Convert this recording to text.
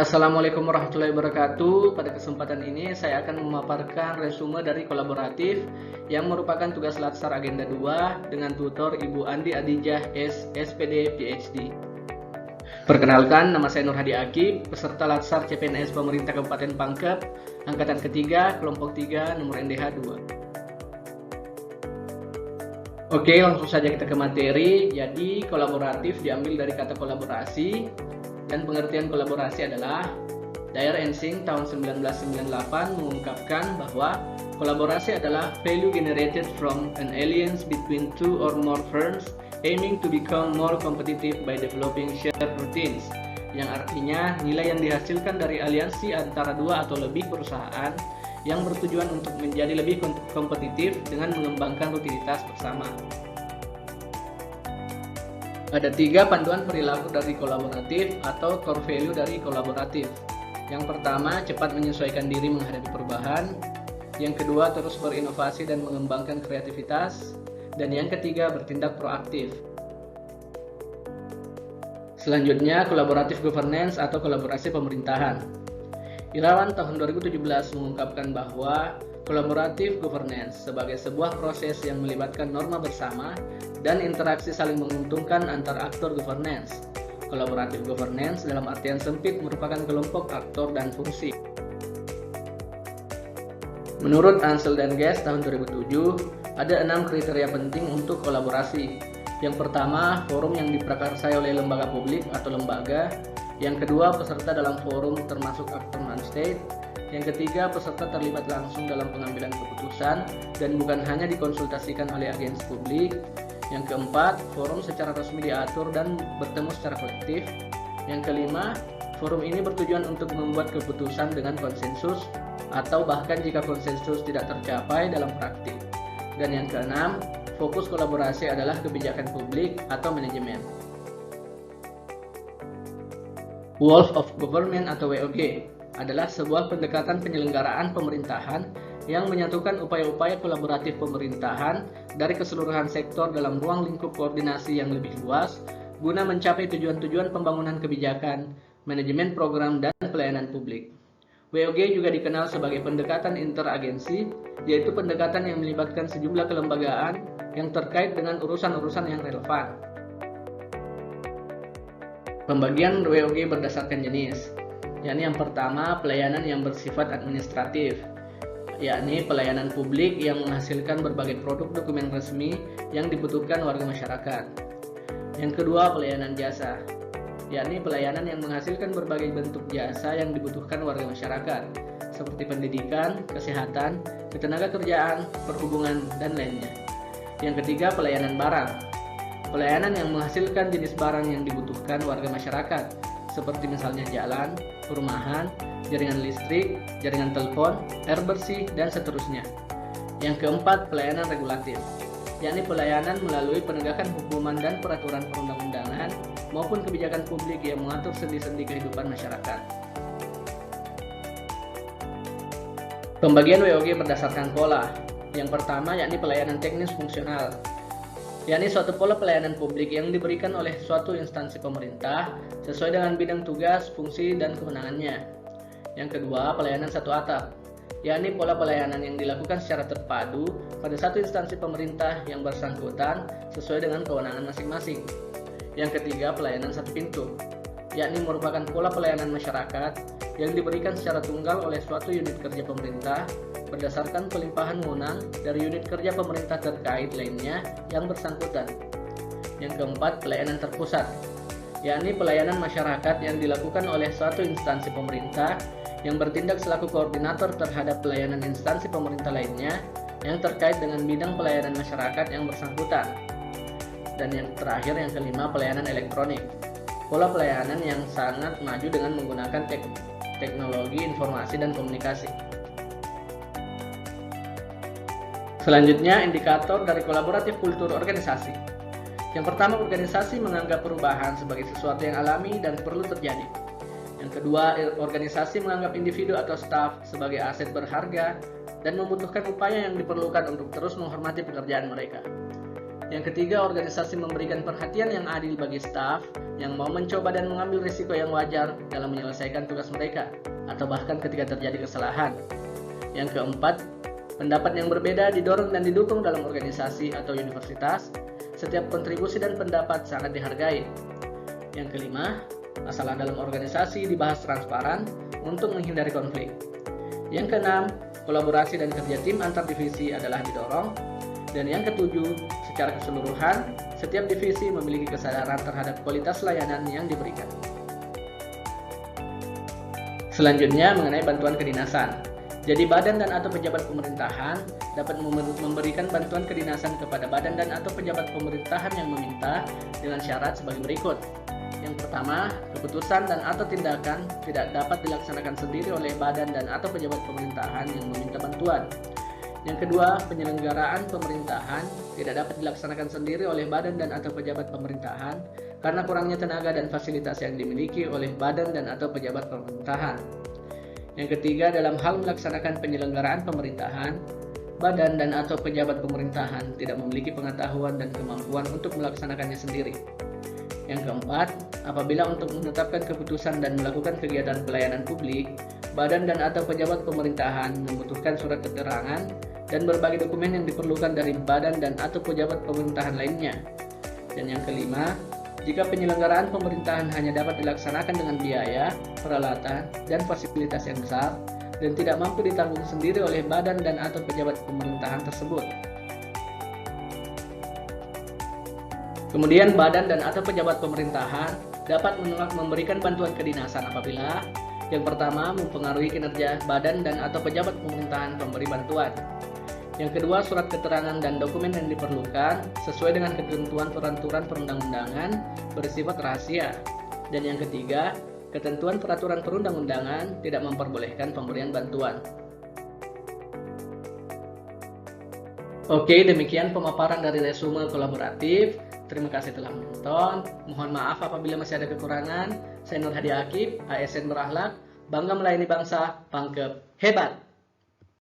Assalamualaikum warahmatullahi wabarakatuh. Pada kesempatan ini saya akan memaparkan resume dari kolaboratif yang merupakan tugas latsar agenda 2 dengan tutor Ibu Andi Adijah SPD PhD. Perkenalkan, nama saya Nur Hadi Akib, peserta latsar CPNS Pemerintah Kabupaten Pangkep, angkatan ketiga, kelompok 3, nomor NDH 2. Oke, langsung saja kita ke materi. Jadi, kolaboratif diambil dari kata kolaborasi. Dan pengertian kolaborasi adalah Dyer and Singh tahun 1998 mengungkapkan bahwa kolaborasi adalah value generated from an alliance between two or more firms aiming to become more competitive by developing shared routines, yang artinya nilai yang dihasilkan dari aliansi antara dua atau lebih perusahaan yang bertujuan untuk menjadi lebih kompetitif dengan mengembangkan rutinitas bersama. Ada 3 panduan perilaku dari kolaboratif atau core value dari kolaboratif. Yang pertama, cepat menyesuaikan diri menghadapi perubahan. Yang kedua, terus berinovasi dan mengembangkan kreativitas. Dan yang ketiga, bertindak proaktif. Selanjutnya, kolaboratif governance atau kolaborasi pemerintahan. Irawan tahun 2017 mengungkapkan bahwa kolaboratif governance sebagai sebuah proses yang melibatkan norma bersama dan interaksi saling menguntungkan antar aktor governance. Kolaboratif governance dalam artian sempit merupakan kelompok aktor dan fungsi. Menurut Ansel dan Guest tahun 2007, ada 6 kriteria penting untuk kolaborasi. Yang pertama, forum yang diprakarsai oleh lembaga publik atau lembaga. Yang kedua, peserta dalam forum termasuk aktor non-state. Yang ketiga, peserta terlibat langsung dalam pengambilan keputusan dan bukan hanya dikonsultasikan oleh agensi publik. Yang keempat, forum secara resmi diatur dan bertemu secara kolektif. Yang kelima, forum ini bertujuan untuk membuat keputusan dengan konsensus atau bahkan jika konsensus tidak tercapai dalam praktik. Dan yang keenam, fokus kolaborasi adalah kebijakan publik atau manajemen. Whole of Government atau WOG adalah sebuah pendekatan penyelenggaraan pemerintahan yang menyatukan upaya-upaya kolaboratif pemerintahan dari keseluruhan sektor dalam ruang lingkup koordinasi yang lebih luas guna mencapai tujuan-tujuan pembangunan kebijakan, manajemen program, dan pelayanan publik. WOG juga dikenal sebagai pendekatan interagensi, yaitu pendekatan yang melibatkan sejumlah kelembagaan yang terkait dengan urusan-urusan yang relevan. Pembagian WOG berdasarkan jenis, yakni yang pertama pelayanan yang bersifat administratif, yakni pelayanan publik yang menghasilkan berbagai produk dokumen resmi yang dibutuhkan warga masyarakat. Yang kedua, pelayanan jasa, yakni pelayanan yang menghasilkan berbagai bentuk jasa yang dibutuhkan warga masyarakat, seperti pendidikan, kesehatan, ketenagakerjaan, perhubungan, dan lainnya. Yang ketiga, pelayanan barang, pelayanan yang menghasilkan jenis barang yang dibutuhkan warga masyarakat, seperti misalnya jalan, perumahan, jaringan listrik, jaringan telepon, air bersih, dan seterusnya. Yang keempat, pelayanan regulatif, yakni pelayanan melalui penegakan hukuman dan peraturan perundang-undangan maupun kebijakan publik yang mengatur sendi-sendi kehidupan masyarakat. Pembagian WOG berdasarkan pola. Yang pertama, yakni pelayanan teknis fungsional, yakni suatu pola pelayanan publik yang diberikan oleh suatu instansi pemerintah sesuai dengan bidang tugas, fungsi, dan kewenangannya. Yang kedua, pelayanan satu atap, yakni pola pelayanan yang dilakukan secara terpadu pada satu instansi pemerintah yang bersangkutan sesuai dengan kewenangan masing-masing. Yang ketiga, pelayanan satu pintu, yakni merupakan pola pelayanan masyarakat yang diberikan secara tunggal oleh suatu unit kerja pemerintah berdasarkan pelimpahan wewenang dari unit kerja pemerintah terkait lainnya yang bersangkutan. Yang keempat, pelayanan terpusat, yakni pelayanan masyarakat yang dilakukan oleh suatu instansi pemerintah yang bertindak selaku koordinator terhadap pelayanan instansi pemerintah lainnya yang terkait dengan bidang pelayanan masyarakat yang bersangkutan. Dan yang terakhir, yang kelima, pelayanan elektronik, pola pelayanan yang sangat maju dengan menggunakan teknologi informasi dan komunikasi. Selanjutnya, indikator dari kolaboratif kultur organisasi. Yang pertama, organisasi menganggap perubahan sebagai sesuatu yang alami dan perlu terjadi. Yang kedua, organisasi menganggap individu atau staf sebagai aset berharga dan membutuhkan upaya yang diperlukan untuk terus menghormati pekerjaan mereka. Yang ketiga, organisasi memberikan perhatian yang adil bagi staf yang mau mencoba dan mengambil risiko yang wajar dalam menyelesaikan tugas mereka, atau bahkan ketika terjadi kesalahan. Yang keempat, pendapat yang berbeda didorong dan didukung dalam organisasi atau universitas. Setiap kontribusi dan pendapat sangat dihargai. Yang kelima, masalah dalam organisasi dibahas transparan untuk menghindari konflik. Yang keenam, kolaborasi dan kerja tim antar divisi adalah didorong. Dan yang ketujuh, secara keseluruhan, setiap divisi memiliki kesadaran terhadap kualitas layanan yang diberikan. Selanjutnya, mengenai bantuan kedinasan. Jadi badan dan atau pejabat pemerintahan dapat memberikan bantuan kedinasan kepada badan dan atau pejabat pemerintahan yang meminta dengan syarat sebagai berikut. Yang pertama, keputusan dan atau tindakan tidak dapat dilaksanakan sendiri oleh badan dan atau pejabat pemerintahan yang meminta bantuan. Yang kedua, penyelenggaraan pemerintahan tidak dapat dilaksanakan sendiri oleh badan dan atau pejabat pemerintahan karena kurangnya tenaga dan fasilitas yang dimiliki oleh badan dan atau pejabat pemerintahan. Yang ketiga, dalam hal melaksanakan penyelenggaraan pemerintahan, badan dan atau pejabat pemerintahan tidak memiliki pengetahuan dan kemampuan untuk melaksanakannya sendiri. Yang keempat, apabila untuk menetapkan keputusan dan melakukan kegiatan pelayanan publik, badan dan atau pejabat pemerintahan membutuhkan surat keterangan dan berbagai dokumen yang diperlukan dari badan dan atau pejabat pemerintahan lainnya. Dan yang kelima, jika penyelenggaraan pemerintahan hanya dapat dilaksanakan dengan biaya, peralatan, dan fasilitas yang besar, dan tidak mampu ditanggung sendiri oleh badan dan atau pejabat pemerintahan tersebut. Kemudian badan dan atau pejabat pemerintahan dapat menolak memberikan bantuan kedinasan apabila yang pertama, mempengaruhi kinerja badan dan atau pejabat pemerintahan pemberi bantuan. Yang kedua, surat keterangan dan dokumen yang diperlukan sesuai dengan ketentuan peraturan perundang-undangan bersifat rahasia. Dan yang ketiga, ketentuan peraturan perundang-undangan tidak memperbolehkan pemberian bantuan. Oke, demikian pemaparan dari resume kolaboratif. Terima kasih telah menonton. Mohon maaf apabila masih ada kekurangan. Saya Nur Hadi Akib, ASN Berakhlak, bangga melayani bangsa, pangkep hebat.